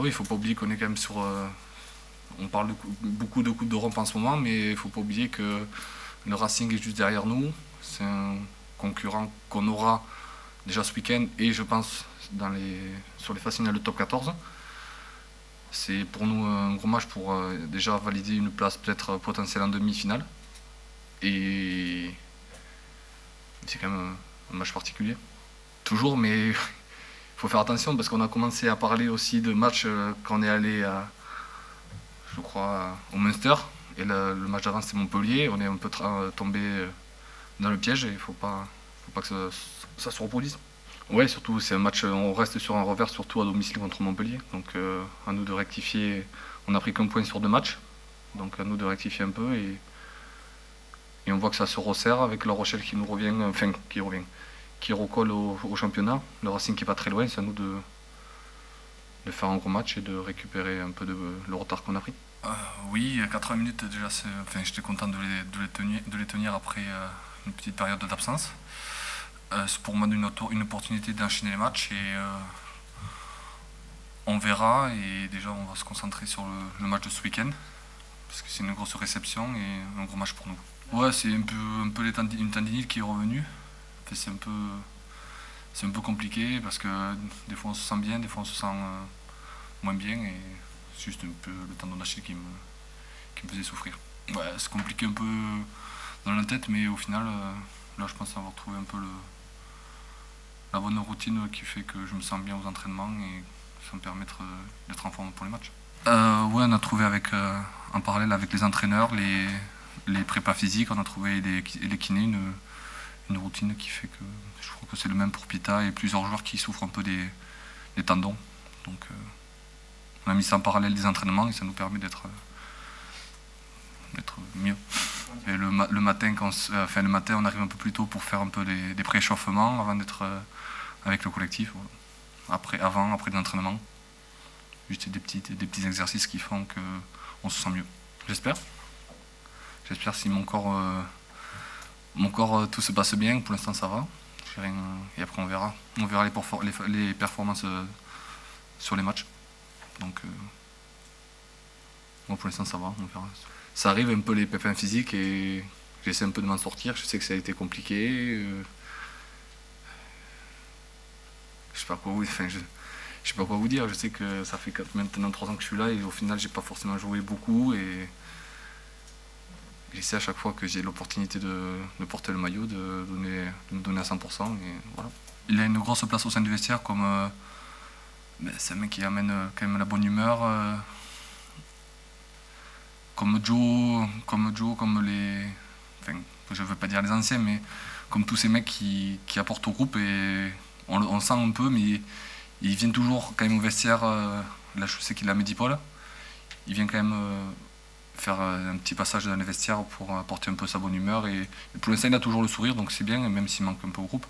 Oui, il ne faut pas oublier qu'on est quand même sur... on parle beaucoup de Coupe d'Europe en ce moment, mais il ne faut pas oublier que le Racing est juste derrière nous. C'est un concurrent qu'on aura déjà ce week-end et je pense sur les phases finales de top 14. C'est pour nous un gros match pour déjà valider une place peut-être potentielle en demi-finale. Et c'est quand même un match particulier. Toujours, mais il faut faire attention parce qu'on a commencé à parler aussi de matchs quand on est allé je crois, au Munster. Et le match d'avant c'était Montpellier. On est un peu tombé dans le piège et il ne faut pas que ça se reproduise. Ouais, surtout c'est un match, on reste sur un revers surtout à domicile contre Montpellier. Donc à nous de rectifier. On n'a pris qu'un point sur 2 matchs. Donc à nous de rectifier un peu et on voit que ça se resserre avec La Rochelle qui nous revient, qui recolle au championnat. Le Racing qui n'est pas très loin, c'est à nous de faire un gros match et de récupérer un peu le retard qu'on a pris. Oui, 80 minutes déjà, j'étais content de les tenir après une petite période d'absence. C'est pour moi une opportunité d'enchaîner les matchs et on verra. Et déjà, on va se concentrer sur le match de ce week-end parce que c'est une grosse réception et un gros match pour nous. Ouais, c'est un peu une tendinite qui est revenue. Enfin, c'est un peu compliqué parce que des fois on se sent bien, des fois on se sent moins bien et c'est juste un peu le tendon d'Achille qui me faisait souffrir. Ouais, c'est compliqué un peu dans la tête, mais au final, là je pense avoir trouvé un peu la bonne routine qui fait que je me sens bien aux entraînements et ça me permet d'être en forme pour les matchs. Ouais, on a trouvé en parallèle avec les entraîneurs, les prépas physiques, on a trouvé les kinés une routine qui fait que je crois que c'est le même pour Pita et plusieurs joueurs qui souffrent un peu des tendons. Donc on a mis ça en parallèle des entraînements et ça nous permet d'être mieux. Et le matin, on arrive un peu plus tôt pour faire un peu des pré-échauffements avant d'être avec le collectif. Voilà. Après l'entraînement. Juste des petits exercices qui font qu'on se sent mieux. J'espère. J'espère si mon corps tout se passe bien. Pour l'instant ça va. Et après on verra. On verra les performances sur les matchs. Donc pour l'instant ça va, on verra. Ça arrive un peu les pépins physiques et j'essaie un peu de m'en sortir. Je sais que ça a été compliqué. Je sais pas quoi vous dire. Je sais que ça fait maintenant 3 ans que je suis là et au final j'ai pas forcément joué beaucoup et j'essaie à chaque fois que j'ai l'opportunité de porter le maillot de me donner à 100% et voilà. Il a une grosse place au sein du vestiaire comme c'est un mec qui amène quand même la bonne humeur. Comme Joe, comme les... Enfin, je veux pas dire les anciens, mais comme tous ces mecs qui apportent au groupe et on sent un peu, mais ils viennent toujours quand même au vestiaire. Là, je sais qu'il a Medipol. Il vient quand même faire un petit passage dans les vestiaires pour apporter un peu sa bonne humeur. Et pour l'instant, il a toujours le sourire, donc c'est bien, même s'il manque un peu au groupe.